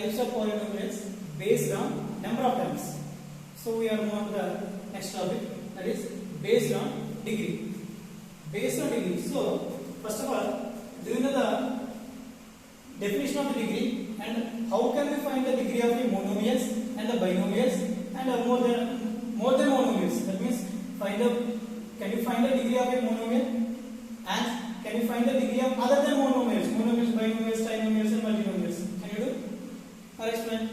types of polynomials based on number of terms. So we are moving on to the next topic, that is based on degree. Based on degree. So first of all, do you know the definition of the degree and how can we find the degree of the monomials and the binomials and more than monomials? That means can you find the degree of a monomial and can you find the degree of other than monomials? Monomials, binomials, trinomials and multinomials. Can you do? Or explain?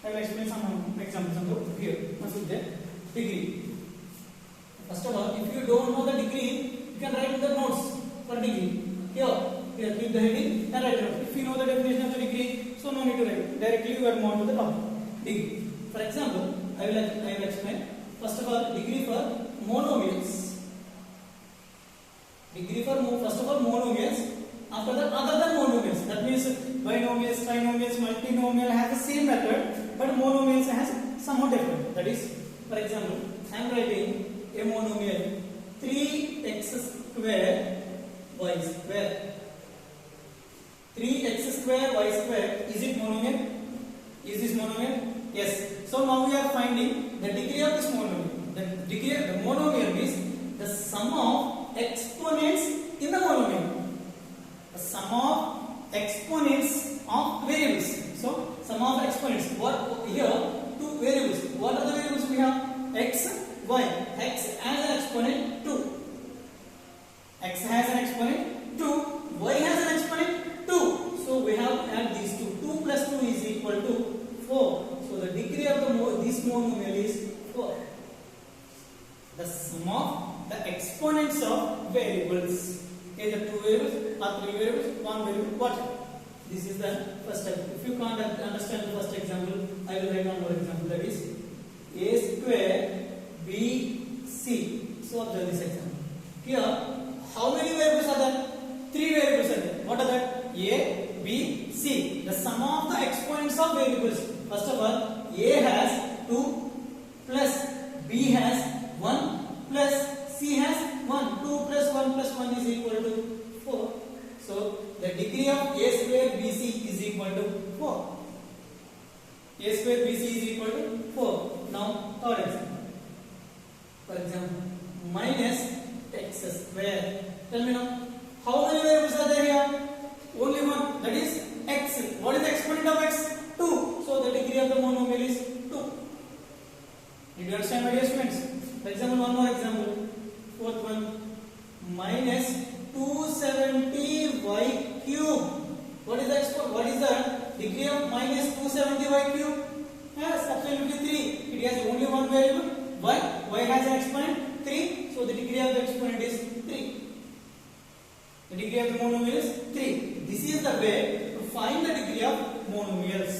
I will explain some examples here. First is the degree. First of all, if you don't know the degree, you can write in the notes for degree. Here keep the heading and write it. If you know the definition of the degree, so no need to write. Directly you are moving on to the topic. Degree. For example, I will explain. First of all, degree for monomials. Degree for first of all monomials. After that, other than monomials. That means binomials, trinomials, multinomial have the same method, but monomials has somewhat different. That is, for example, I am writing a monomial 3x square y square. 3x square y square, is it monomial? Is this monomial? Yes. So now we are finding the degree of this monomial. The degree of the monomial is the sum of exponents in the monomial. The sum of exponents of variables. So sum of exponents. What here? Two variables. What are the variables we have? X, y. X has an exponent 2. X has an exponent 2. Y has an exponent 2. So we have to add these two. 2 plus 2 is equal to 4. So the degree of this monomial is 4. The sum of the exponents of variables. Either 2 variables or 3 variables, 1 variable, whatever. This is the first step. If you can't understand the first example, I will write one more example. That is a square bc. So observe this example. Here, how many variables are there? 3 variables are there. What are that? A, B, C. The sum of the exponents of variables. First of all, A has 2 plus B has 1 plus C has 1. 2 plus 1 plus 1 is equal to 4. So the degree of A square BC is equal to 4. A square BC is equal to 4. Now third example. For example, minus x square. Tell me now, how many variables are there here? Only one, that is x. What is the exponent of x? 2. So the degree of the monomial is 2. Did you understand, my dear students? For example, one more example. Fourth one, minus 270y cube. What is the degree of minus 270y cube? Yes, absolutely 3. It has only one variable, y. Y has an exponent 3. So the degree of the exponent is 3. The degree of the monomial is 3. This is the way to find the degree of monomials.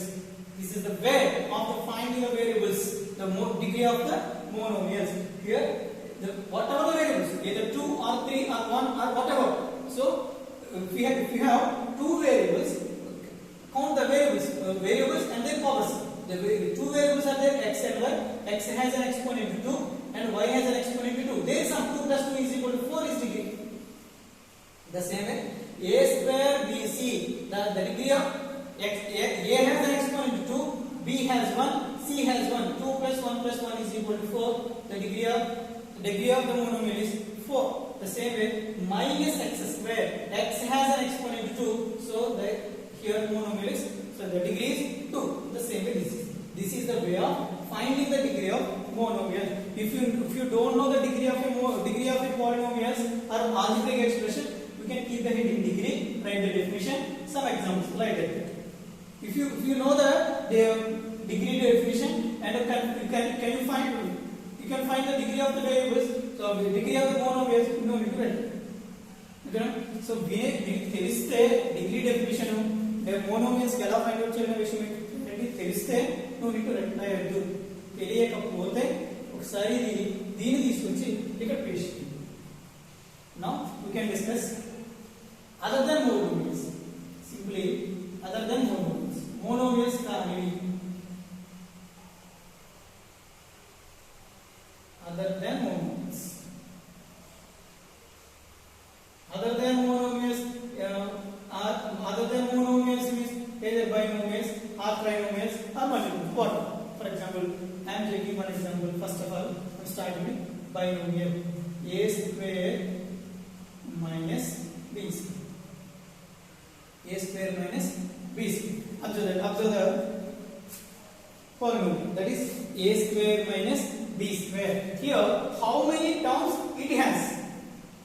This is the way of finding the variables, the degree of the monomials. Here, whatever the variables, either 2 or 3 or 1 or whatever. So, if you have 2 variables, count the variables and their powers. The 2 variables are there, x and y. X has an exponent 2 and y has an exponent 2. There is some 2 plus 2 is equal to 4 is degree. The same way, a square bc, the degree of a has an exponent 2, b has 1, c has 1. 2 plus 1 plus 1 is equal to 4. The degree of the monomial is 4. The same way, minus x square. X has an exponent 2, so here monomial is, so the degree is 2. The same way this is the way of finding the degree of monomial. If you don't know the degree of a polynomials or algebraic expression, you can keep the heading degree, write the definition, some examples like that. If you know the degree definition and you can find the degree of the variables. So the degree of the monomials, you don't need to write. Okay? So తెలిస్తే degree definition monomials ఎలా find out చేయడం విషయం ఏంటి తెలిస్తే నువ్వు నీకు రాయొద్దు. తెలియకపోతే ఒకసారి దీన్ని తీసుకొచ్చి ఇక్కడ పేస్ట్ చేయి. Now we can discuss other than monomials. Simply other than monomials. Monomials కానివి, other than monomials. Other than monomials means either binomials taking one example. First of all, I'm starting with binomial a square minus b square. A square minus b square. Observe the polynomial, that is a square minus b square. Here, how many terms it has?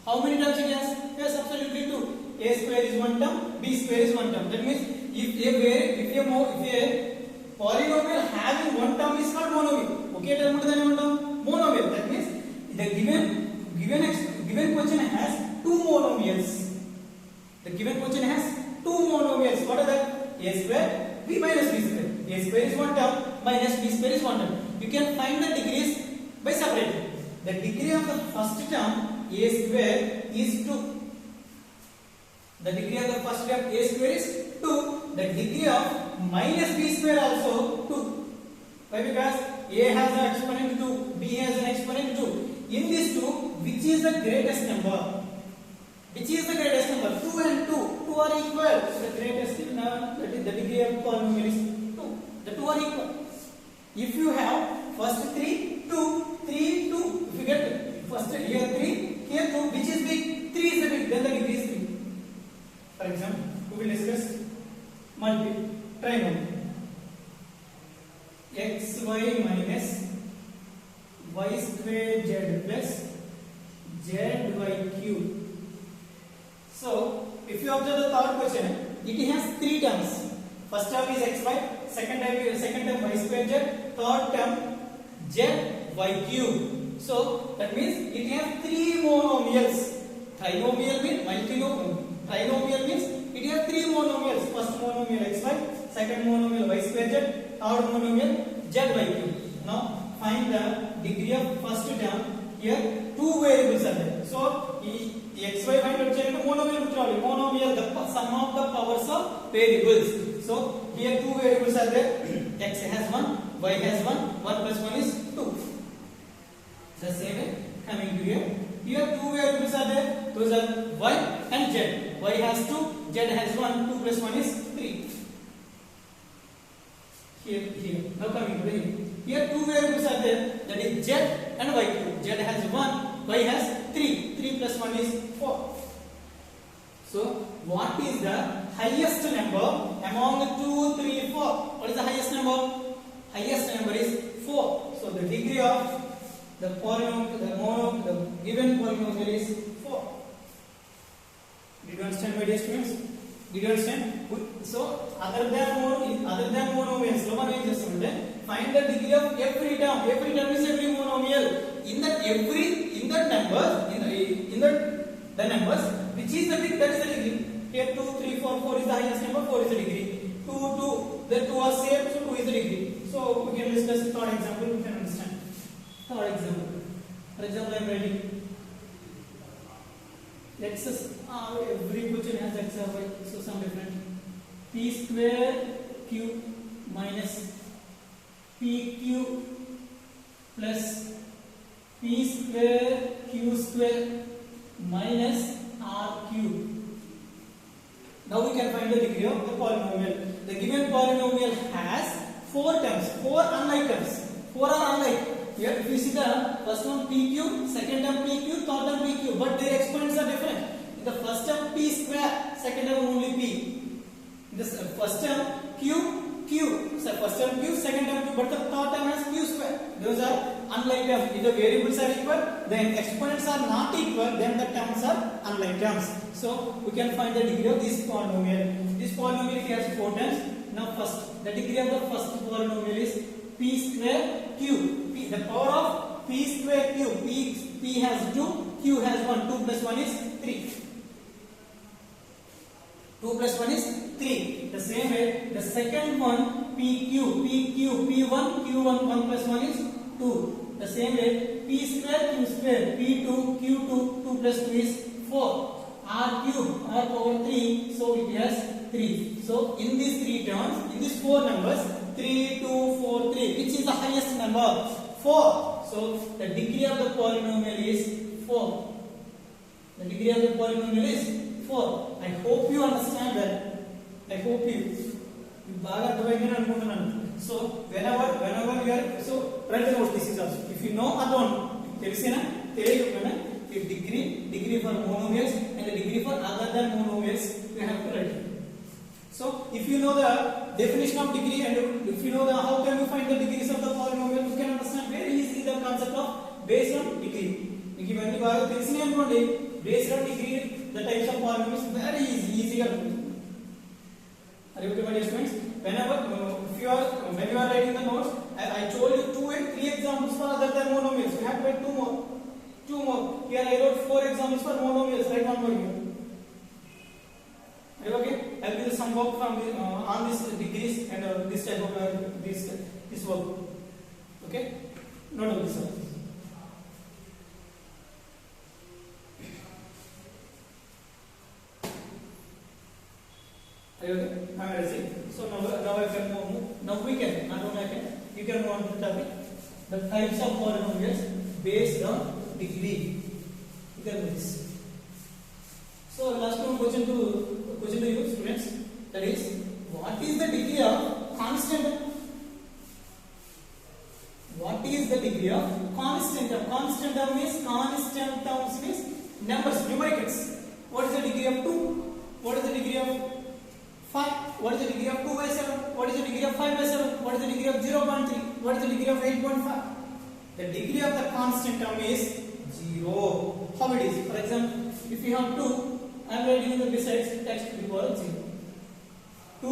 How many terms it has? Yes, absolutely 2. A square is one term, b square is one term. That means if a polynomial having one term is called monomial. Okay, term monomial. That means the given question has two monomials. The given question has two monomials. What are that? A square, b minus b square. A square is one term, minus b square is one term. You can find the degrees by separating. The degree of the first term a square is 2. The degree of the first term a square is 2. The degree of minus b square also 2. Why? Because a has an exponent 2, b has an exponent 2. In these two, which is the greatest number? Which is the greatest number? 2 and 2. 2 are equal. So the greatest number, that is the degree of polynomial is 2. The 2 are equal. If you have first 3, 2, 3, 2. If you get first here 3, here 2, which is big? 3 is the big, then the degree is 3. For example, we will discuss trinomial. xy minus y square z plus zy cube. So, if you observe the third question, it has 3 terms. First term is xy, second term y square z, third term zy cube. So, that means it has 3 monomials. Trinomial means trinomial means it has 3 monomials. First monomial xy, second monomial y square z, third monomial zy cube. Now find the degree of first term. Here 2 variables are there. So the xy find out monomial, the sum of the powers of variables. So here 2 variables are there. X has 1, y has 1, 1 plus 1 is 2. The same way coming to here. Here 2 variables are there. Those are y and z. Y has 2, z has 1, 2 plus 1 is 3. Here. Now coming to here. Here 2 variables are there. That is z and y cube. Z has 1, y has 3. 3 plus 1 is 4. So what is the highest number among 2, 3, 4? What is the highest number? Highest number is 4. So the degree of the polynomial, the given polynomial is 4. Did you understand, my dear students? Did you understand? So other than monomials, find the degree of every term. Every term is every monomial. In the numbers, which is the big, that is the degree. Here 2, 3, 4, 4 is the highest number, 4 is the degree. 2, 2, the 2 are same, so 2 is the degree. So we can discuss the third example, we can understand. Third example. For example, I am writing x, every question has x or y, so some different. P square q minus pq plus p square q square minus r cube. Now we can find the degree of the polynomial. The given polynomial has 4 terms, 4 unlike terms. 4 are unlike. Here if you see the first one pq, second term pq, third term pq, but their exponents are different. In the first term p square, second term only p. In the first term q, so first term q, second term q, but the third term has q square. Those are unlike terms. If the variables are equal, then exponents are not equal, then the terms are unlike terms. So we can find the degree of this polynomial. This polynomial has 4 terms. Now first, the degree of the first polynomial is p square q. The power of p square q. P has 2, q has 1. 2 plus 1 is 3. 2 plus 1 is 3. The same way, the second one pq, p1, q1, 1 plus 1 is 2. The same way, p square, q square, p2, q2, 2 plus 2 is 4. R cube, r power 3, so it has 3. So in these 3 terms, in these 4 numbers, 3, 2, 4, 3, which is the highest number? 4. So the degree of the polynomial is 4. The degree of the polynomial is 4. I hope you understand that. I hope you baga arthamaindi అనుకుంటున్నాను. So whenever you are, so write the notes. This is also, if you know alone, telusena teliyukana, if degree for monomials and the degree for other than monomials, you have to write. So if you know the definition of degree and if you know the how can you find the degrees of the polynomial, you can understand very easily the concept of based on degree. మీకు ఇవన్నీ బాగా తెలిసినాయి అనుకోండి, based on degree the types of polynomials very easy గా ఉంటుంది. Are you okay, my dear students? Whenever when you are writing the notes, I told you 2 and 3 examples for other than monomials. You have to write 2 more. Here I wrote 4 examples for monomials. Write 1 more here. Are you okay? I will do some work from on this degrees and this type of this work. Okay? Note of this. Are you okay? I am ready. So now I can move. Now we can. Not only I can. You can move on to the topic. The types of polynomials based on degree. You can do this. So last one question to you students. That is, what is the degree of constant? What is the degree of constant term? Constant term means numbers, numericals. What is the degree of 2? What is the degree of 5? What is the degree of 2 by 7? What is the degree of 5 by 7? What is the degree of 0.3? What is the degree of 8.5? The degree of the constant term is 0. How it is? For example, if you have 2, I am writing in the besides x to the power of 0. 2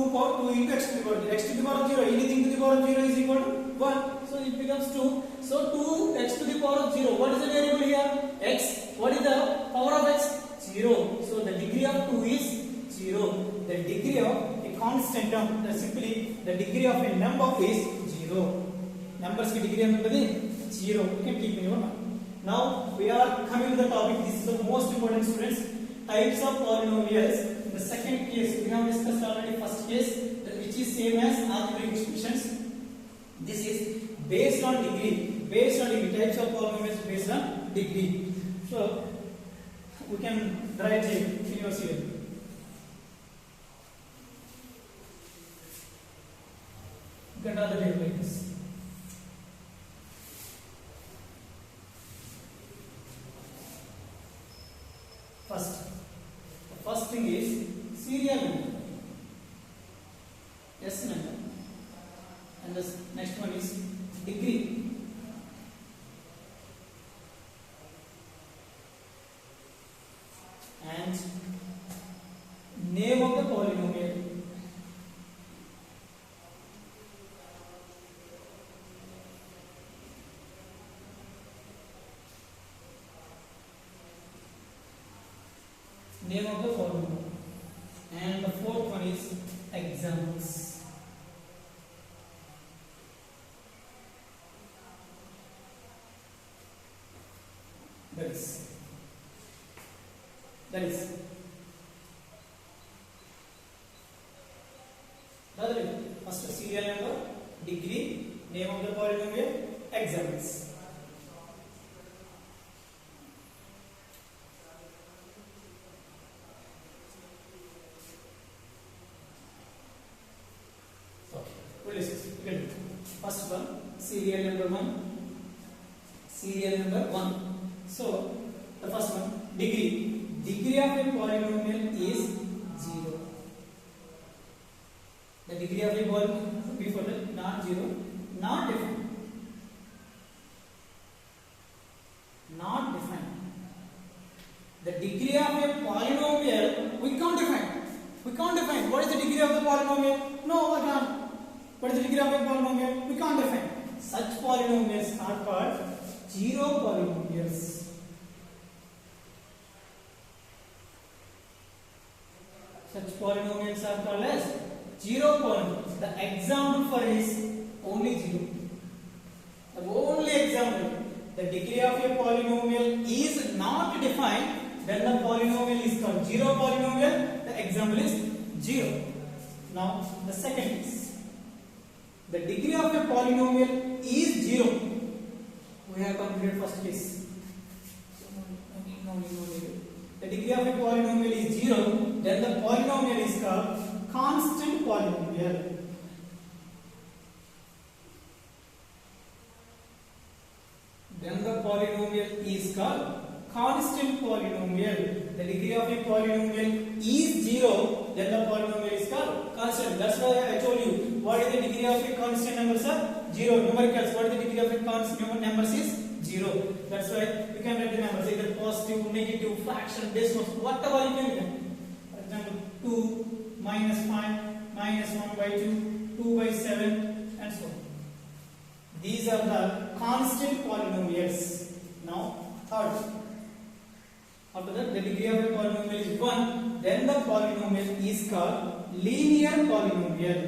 into x to the power of 0. X to the power of 0. Anything to the power of 0 is equal to 1. So it becomes 2. So 2x to the power of 0. What is the variable here? X. What is the power of x? 0. So the degree of 2 is 0. The degree of a constant term, simply the degree of a number is 0. Numbers ki degree is 0. You can keep in your mind. Now we are coming to the topic. This is the most important, students. Types of polynomials. In the second case, we have discussed already first case, which is same as algebraic expressions. This is based on degree. Based on degree. Types of polynomials based on degree. So we can write it in your serial. You can draw the table like this. The first thing is serial number, S number, and the next one is degree. And name of the polynomial. Name of the polynomial. And the fourth one is examples. That is first serial number, degree, name of the polynomial, examples. First one, serial number 1. So the first one, degree. Degree of a polynomial is 0. The degree of a polynomial, before that, not 0, not defined. The degree of a polynomial we can't define. What is the degree of the polynomial? No, I can't. What is the degree of a polynomial? We can't define. Such polynomials are called zero polynomials. Such polynomials are called as zero polynomials. The example for is only 0. The only example. The degree of a polynomial is not defined. Then the polynomial is called zero polynomial. The example is 0. Now the second is, the degree of a polynomial is 0. We have completed first case. The degree of a polynomial is 0. Then the polynomial is called constant polynomial. polynomial is called constant polynomial. The degree of a polynomial is 0, then the polynomial is called constant. That's why I told you what is the degree of a constant number, sir? 0. Numericals. What is the degree of a constant numbers is 0. That's why you can write the numbers either positive, negative, fraction, decimals, whatever you can get. For example, 2, minus 5, minus 1 by 2, 2 by 7, and so on. These are the constant polynomials. Now, third. After that, the degree of a polynomial is 1. Then the polynomial is called linear polynomial.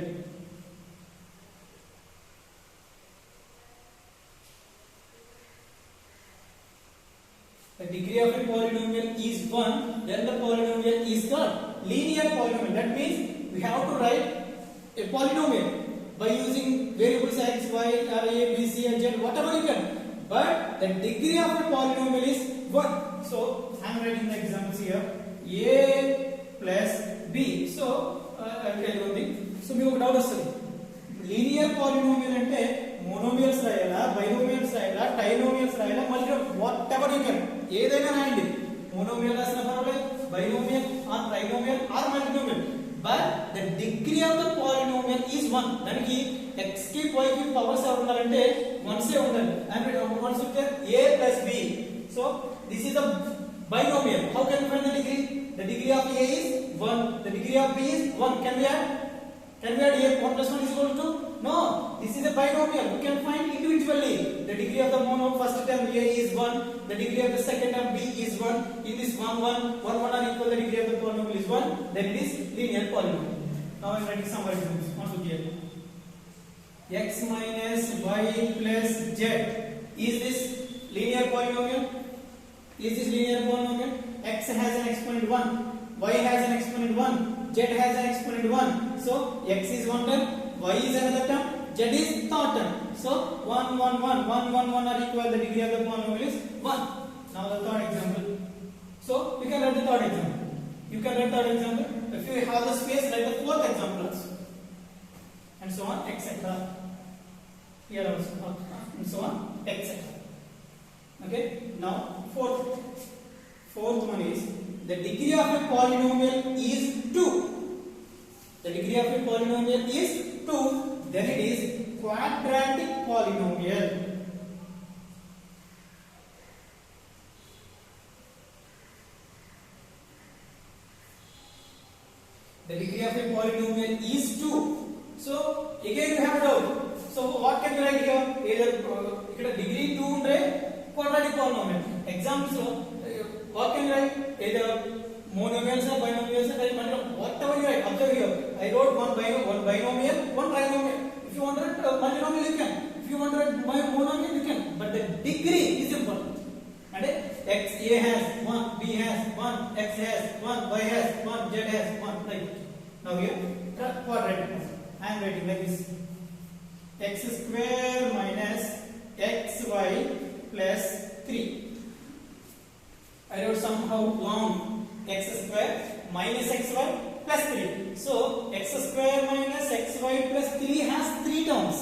The degree of a polynomial is 1. Then the polynomial is called linear polynomial. That means we have to write a polynomial by using variables x, y, or a, b, c, and z, whatever you can. But the degree of a polynomial is 1. So I am writing the examples here. A plus b. So I will tell you one thing. So we have doubt study. Linear polynomial ante monomials rayala, binomials rayala, trinomials rayala, whatever you can. ఏదైనా రాయండి. monomial రాసినా పర్వాలేదు, binomial or trinomial or multinomial. But the degree of the polynomial is 1. దానికి x కి y కి powers ఎవరు ఉన్నారంటే 1 ఏ ఉండాలి. And once you get a plus b. So this is a binomial. How can we find the degree? The degree of a is 1. The degree of b is 1. Can we add? Can we add a 1 plus 1 is equal to? No. This is a binomial. We can find individually. The degree of the first term a is 1. The degree of the second term b is 1. In this 1 1 1 1 are equal. The degree of the polynomial is 1. Then it is linear polynomial. Now I am writing some examples. Once again, x minus y plus z. Is this linear polynomial? Is this linear polynomial? X has an exponent 1, y has an exponent 1, z has an exponent 1. So x is one term, y is another term, z is third term. So 1 1 1 1 1 1 are equal. The degree of the polynomial is 1. Now the third example. So you can write the third example. You can write third example. If you have the space, write the fourth example also. And so on, etc. Here also, and so on, etc. Okay. Now fourth one is the degree of a polynomial is 2. The degree of a polynomial is 2. Then it is quadratic polynomial. The degree of a polynomial is 2. So again you have doubt. So what can you write here? Either degree 2 unde quadratic polynomial. Example, what can you write? Either monomials or binomials or whatever you write. Observe here. I wrote one binomial, one trinomial. If you want to write multinomial, you can. If you want to write monomial, you can. But the degree is important. And x a has 1, b has 1, x has 1, y has 1, z has 1. Right. Now here quadratic. I am writing like this. X square minus xy plus 3. I wrote somehow long. X square minus xy plus 3. So x square minus xy plus 3 has 3 terms.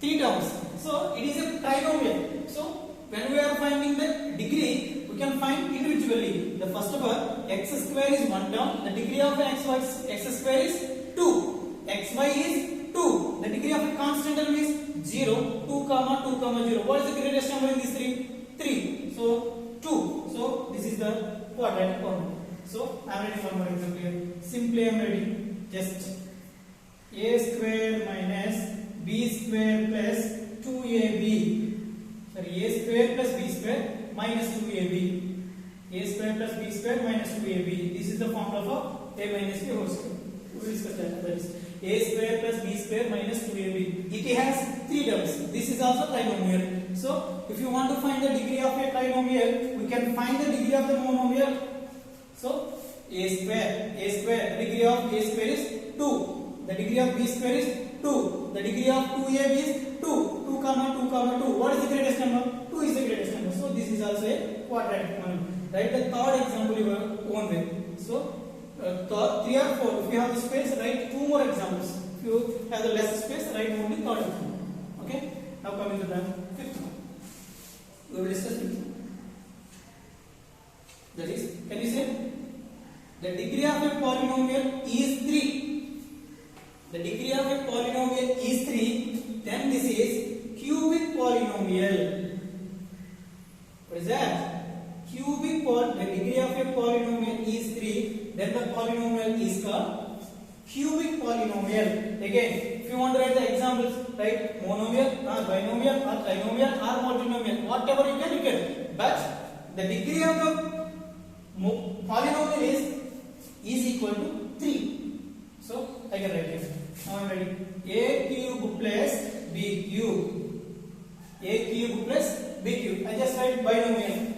3 terms. So it is a trinomial. So when we are finding the degree, we can find individually. The first of all, x square is 1 term. The degree of x square is 2. Xy is 2. The degree of a constant term is 0. 2 comma 2 comma 0. What is the greatest number in these 3? 3. So 2. So this is the quadratic polynomial. So I am writing one more example here. Simply I am writing just a square minus b square plus 2ab. Sorry, a square plus b square minus 2ab. A square plus b square minus 2ab. This is the formula for a minus b whole square. We will discuss that. That is a square plus b square minus 2ab. It has 3 terms. This is also trinomial. So if you want to find the degree of a trinomial, we can find the degree of the monomial. So a square, degree of a square is 2. The degree of b square is 2. The degree of 2ab is 2. 2 comma 2 comma 2. What is the greatest number? 2 is the greatest number. So this is also a quadratic polynomial. Write the third example your own way. So 3 or 4. If you have the space, write 2 more examples. If you have the less space, write only third example. Okay. Now coming to the fifth one. We will discuss it. That is, can you say the degree of a polynomial is 3? The degree of a polynomial is 3. Then this is cubic polynomial. What is that? Cubic the degree of a polynomial is 3. Then the polynomial is called cubic polynomial. Again, if you want to write the examples, write monomial or binomial or trinomial or multinomial, whatever you can. But the degree of the polynomial is equal to 3. So I can write it. Now I am writing a cube plus b cube. A cube plus b cube. I just write binomial.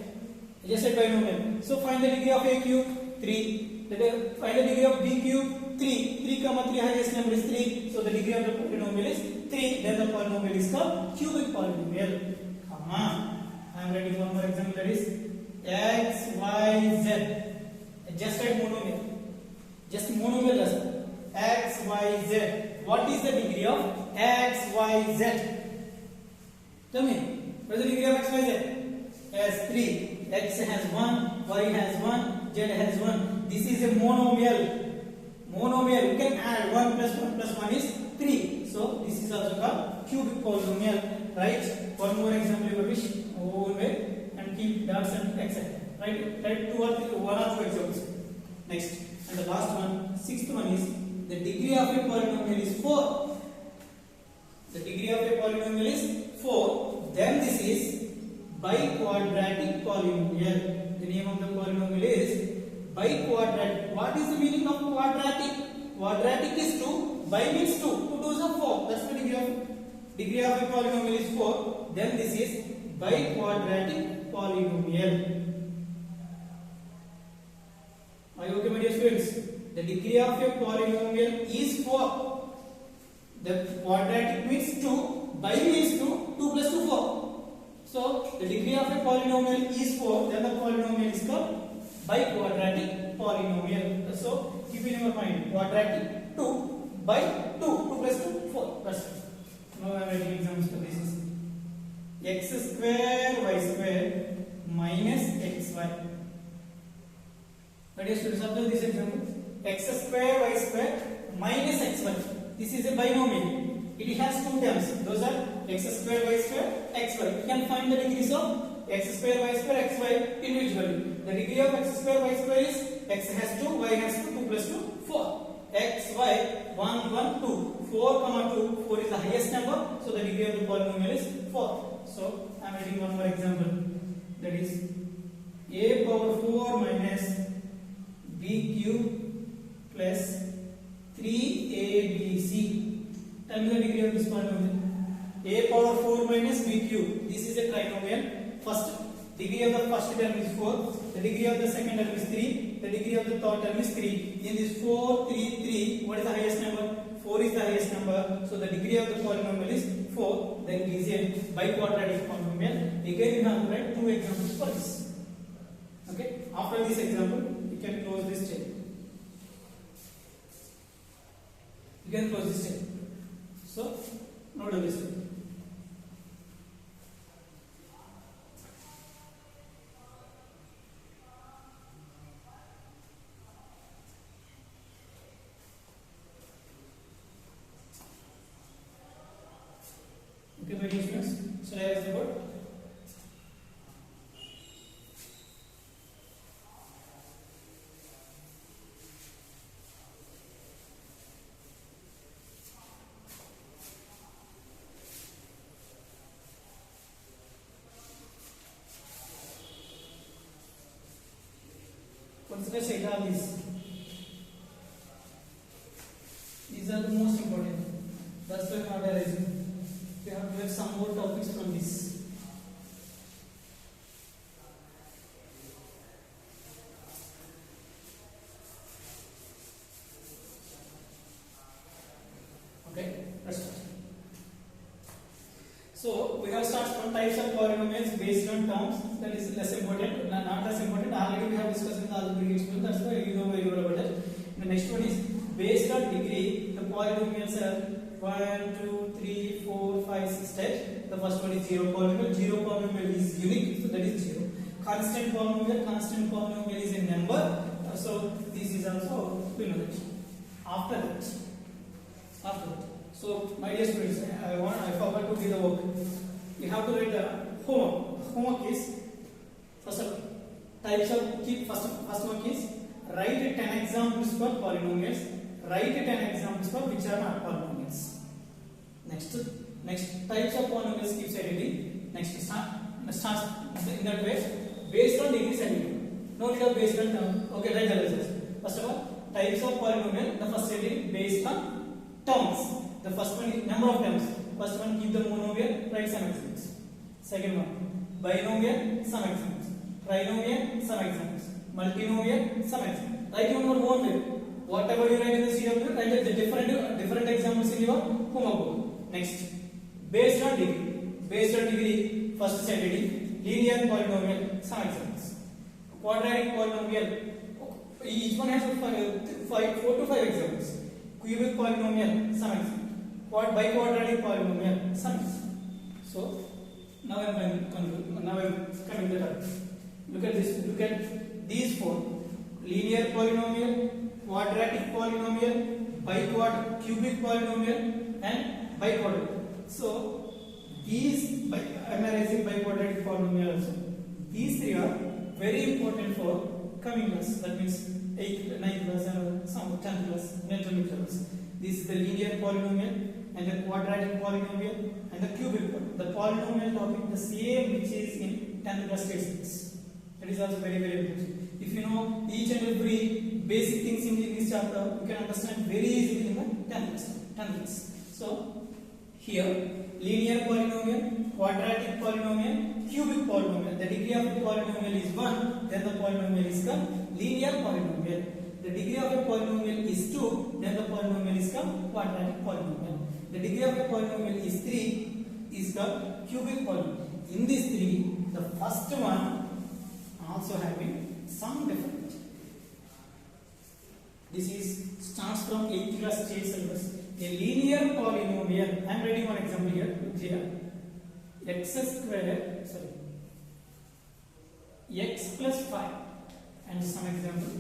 So find the degree of a cube 3. Find the degree of b cube 3. 3 comma 3 highest number is 3. So the degree of the polynomial is 3. Then the polynomial is called cubic polynomial. Comma. I am writing one more example, that is x, y, z. I just write monomial. Just monomial just x, y, z. What is the degree of x, y, z? Tell me. What is the degree of x, y, z? As 3. X has 1, y has 1, z has 1. This is a monomial. Monomial. You can add 1 plus 1 plus 1 is 3. So this is also called cubic polynomial. Right? One more example you wish. Over and keep dots and etc. Right? Write 2 or 3, 1 or 2 examples. Next. And the last one, sixth one is the degree of a polynomial is 4. The degree of a polynomial is 4. Then this is biquadratic polynomial. The name of the polynomial is biquadratic. What is the meaning of quadratic? Quadratic is 2. Bi means 2. 2 2s are 4. That's the degree of a polynomial is 4. Then this is biquadratic polynomial. Are you okay, my dear students? The degree of a polynomial is 4. The quadratic means 2. Bi means 2. 2 plus 2 4. So the degree of a polynomial is 4. Then the polynomial is called biquadratic polynomial. So keep in your mind, quadratic 2 by 2. 2 plus 2 4. That's it. Now I am writing examples for this is x square y square minus xy. But dear students, observe this example. X square y square minus xy. This is a binomial. It has 2 terms. Those are x square y square xy. You can find the degrees of x square y square xy individually. The degree of x square y square is x has 2, y has 2, 2 plus 2 4. X, y 1 1 2. 4 comma 2. 4 is the highest number. So the degree of the polynomial is 4. So I am writing one more example. That is a power 4 minus b cube plus 3abc. Tell me the degree of this polynomial. A power 4 minus b cube. This is a trinomial. First degree of the first term is 4. The degree of the second term is 3. The degree of the third term is 3. In this 4, 3, 3, what is the highest number? 4 is the highest number. So the degree of the polynomial is 4. Then it is a biquadratic polynomial. Again, you have to write 2 examples for this. Okay. After this example, you can close this check. You can close this check. So, note this. Okay, my dear students, shall I ask the word? Consider set all these. These are the most important. That's why we have a resume. We have to have some more topics from this. Okay, let's start. So we have started from types of polynomials based on terms. That is less important, not less important. Already we have discussed in the algebraic example. That's why you know very well about it. The next one is based on degree. The polynomials are 1, 2, 3, 4, 5, 6 types. The first one is zero polynomial. Zero polynomial is unique, so that is zero. Constant polynomial is a number, so this is also we know that. After that, so my dear students, I forgot to give the work. You have to write the homework. Homework is first of types of first work is write 10 examples for polynomials. Write 10 examples for which are not polynomials. Next types of polynomials keep editing. Next starts in that way based on degree centimeter. No need of based on term. Okay, write the results. First of all, types of polynomial. The first heading based on terms. The first one is number of terms. First one, give the monomial, write some examples. Second one, binomial, some examples. Trinomial, some examples. Multinomial, some examples. Write in your own way. Whatever you write in the CW, write the different examples in your homework book. Next, based on degree, first set heading, linear polynomial, some examples. Quadratic polynomial, each one has 4 to 5 examples. Cubic polynomial, some examples. Biquadratic polynomial, some examples. So now I am coming to that. Look at these 4: linear polynomial, quadratic polynomial, cubic polynomial, and biquadratic. So these I am raising biquadratic polynomial also. These 3 are very important for coming class. That means 8th, 9th class, and some 10th class, intermediate class. This is the linear polynomial and the quadratic polynomial and the cubic polynomial. The polynomial topic the same which is in 10th class textbooks. That is also very important. If you know each and every basic things in this chapter, you can understand very easily in the 10th class. So here, linear polynomial, quadratic polynomial, cubic polynomial. The degree of the polynomial is 1, then the polynomial is called linear polynomial. The degree of a polynomial is 2, then the polynomial is called quadratic polynomial. The degree of a polynomial is 3, is called cubic polynomial. In these 3, the first one also having some different. This is starts from 8th class state syllabus. A linear polynomial. I am writing one example here. X plus 5, and some example.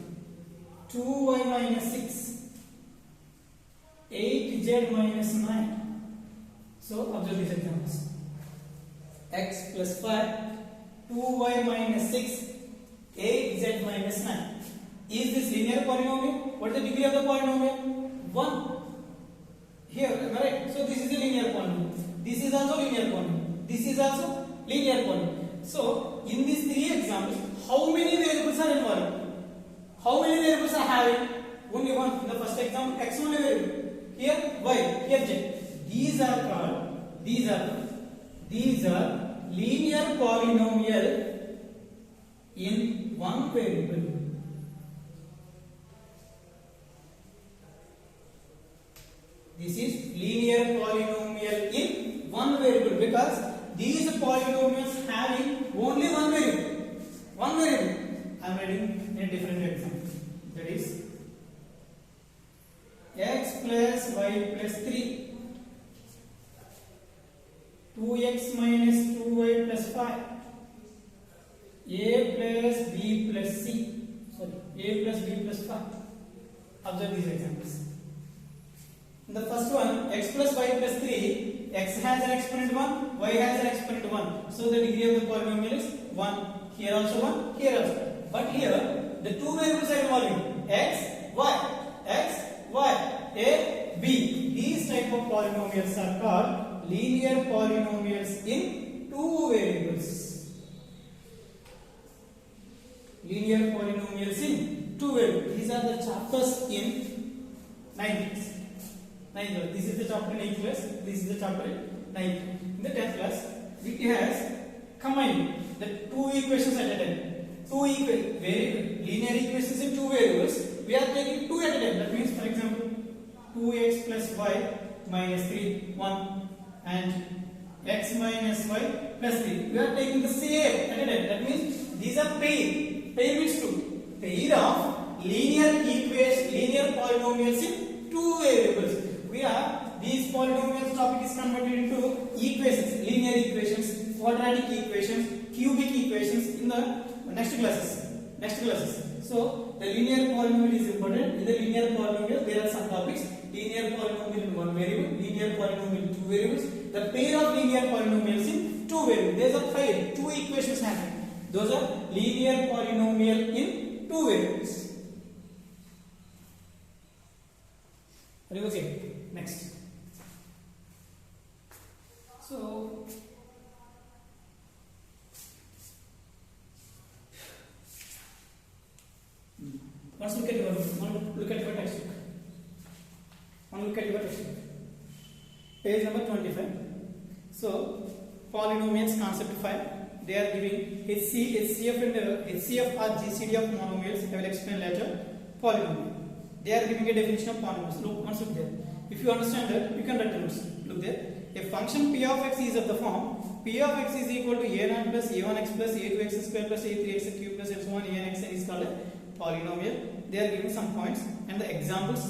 2y minus 6, 8z minus 9. So observe these examples. X plus 5, 2y minus 6, 8z minus 9. Is this linear polynomial? What is the degree of the polynomial? 1. Here, right? So this is a linear polynomial. This is also linear polynomial. This is also linear polynomial. So in these 3 examples, how many variables are involved? How many variables are having? Only one. In the first example, x only variable. Here y, here z. These are linear polynomial in one variable. This is linear polynomial in one variable because these polynomials having only one variable. I am writing in a different example. That is x plus y plus 3, 2x minus 2y plus 5, a plus b plus c. A plus b plus 5. Observe these examples. In the first one, x plus y plus 3, x has an exponent 1, y has an exponent 1. So the degree of the polynomial is 1. Here also 1, here also 1. But here, the 2 variables are involving x, y, a, b. These type of polynomials are called linear polynomials in 2 variables. Linear polynomials in 2 variables. These are the chapters in 9th class. This is the chapter in 8th class. This is the chapter in 9th. In the 10th class, it has combined the 2 equations at a time. Linear equations in 2 variables. We are taking 2 at a time. That means, for example, 2x plus y minus 3, 1, and x minus y plus 3. We are taking the same at a time. That means these are pair. Pair means 2. Pair of linear polynomials in 2 variables. These polynomials topic is converted into equations, linear equations quadratic equations, cubic equations in the next classes. So the linear polynomial is important. In the linear polynomial there are some topics: linear polynomial in one variable, linear polynomial in two variables, the pair of linear polynomials in two variables. There is a pair, two equations happening. Those are linear polynomial in two variables. Are you okay? Next. So let's look at your textbook. Page number 25. So polynomials concept 5. They are giving HCF or GCD of monomials. I will explain later. Polynomial. They are giving a definition of polynomials. Look, once look there. If you understand that, you can write the notes. Look there. A function p of x is of the form p of x is equal to a0 plus a1x plus a2x square plus a3x cube plus and so on anx is called a polynomial. They are giving some points and the examples.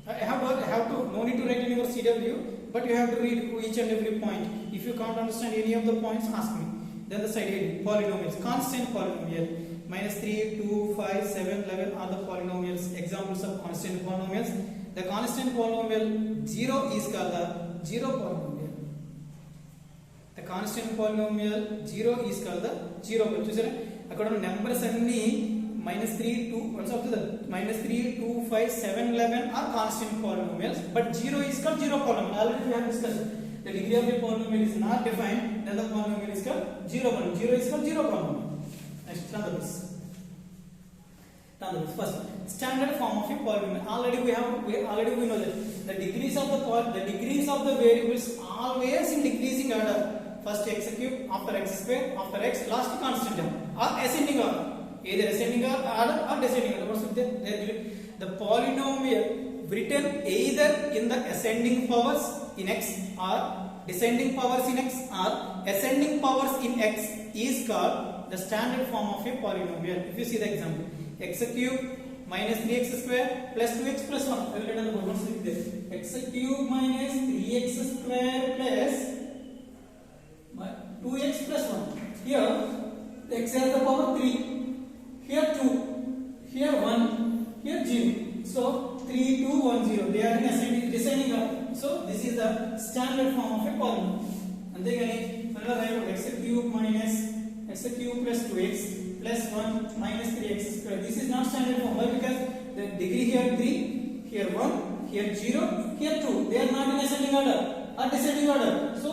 I have to no need to write in your CW, but you have to read each and every point. If you can't understand any of the points, ask me. Then the side heading polynomials, constant polynomial. -3, 2, 5, 7, 11 are the polynomials. Examples of constant polynomials. The constant polynomial 0 is called the zero polynomial. The constant polynomial 0 is called the zero polynomial. According to numbers only -3, 2, what's up to the -3, 2, 5, 7, 11 are constant polynomials, but 0 is called zero polynomial. Already we have discussed. The degree of a polynomial is not defined, then the polynomial is called zero polynomial. 0 is called zero polynomial. Next, turn the this. First, standard form of a polynomial. Already we know that the degrees of the variables always in decreasing order. First x cube, after x square, after x, last constant term, or ascending order. Either ascending order or descending order. What's there? The polynomial written either in the ascending powers in x or descending powers in x or ascending powers in x is called the standard form of a polynomial. If you see the example, x cube minus 3x square plus 2x plus 1. I will write on the board. Once there. X cube minus 3x square plus 2x plus 1. Here x has the power 3. Here 2. Here 1. Here 0. So 3, 2, 1, 0. They are in ascending, descending order. So this is the standard form of a polynomial. And then x cube minus x cube plus 2x plus 1 minus 3x square. This is not standard form. Why? Because the degree here 3, here 1, here 0, here 2. They are not in ascending order or descending order. So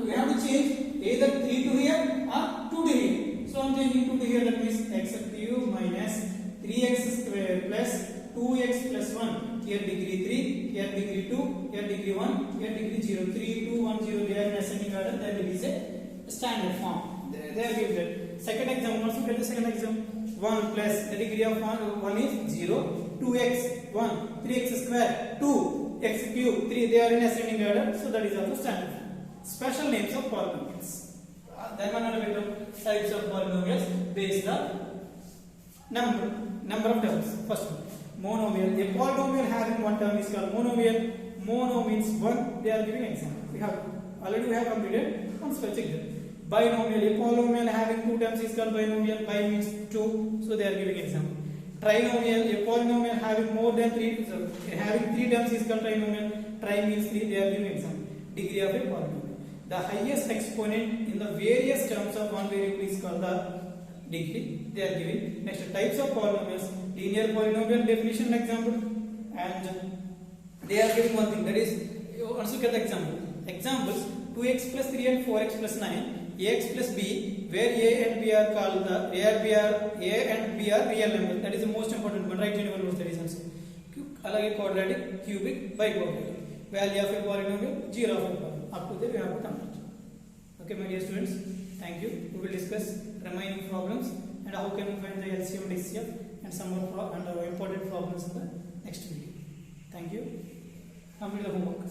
we have to change either 3 to here or 2 to here. So I am changing 2 to here. That means x cube minus 3x square plus 2x plus 1. Here degree 3, here degree 2, here degree 1, here degree 0. 3, 2, 1, 0. They are in ascending order. Then it is a standard form. There we have second example. Also get the second example. 1 plus the degree of 1 is 0. 2x 1, 3x square 2, x cube 3. They are in ascending order. So that is also standard form. Special names of polynomials. Then one other types of polynomials based on number of terms. First one, monomial. A polynomial having one term is called monomial. Mono means one. They are giving example. We have completed one spell check there. Binomial. A polynomial having two terms is called binomial. Bi means two. So they are giving example. Trinomial. A polynomial having more than having three terms is called trinomial. Tri means three. They are giving example. Degree of a polynomial. The highest exponent in the various terms of one variable is called the degree. They are giving. Next, types of polynomials. Linear polynomial definition example, and they are giving one thing, that is, also get the example. Examples: 2x plus 3 and 4x plus 9, ax plus b, where a and b are called the a and b are real numbers. That is the most important one. Right in your notes, that is also. Alage quadratic, cubic, biquadratic. Value of a polynomial, 0 of a polynomial. Up to there we have to complete. Okay, my dear students, thank you. We will discuss remaining problems and how can we find the LCM and HCF and some more important problems in the next video. Thank you. Complete the homework.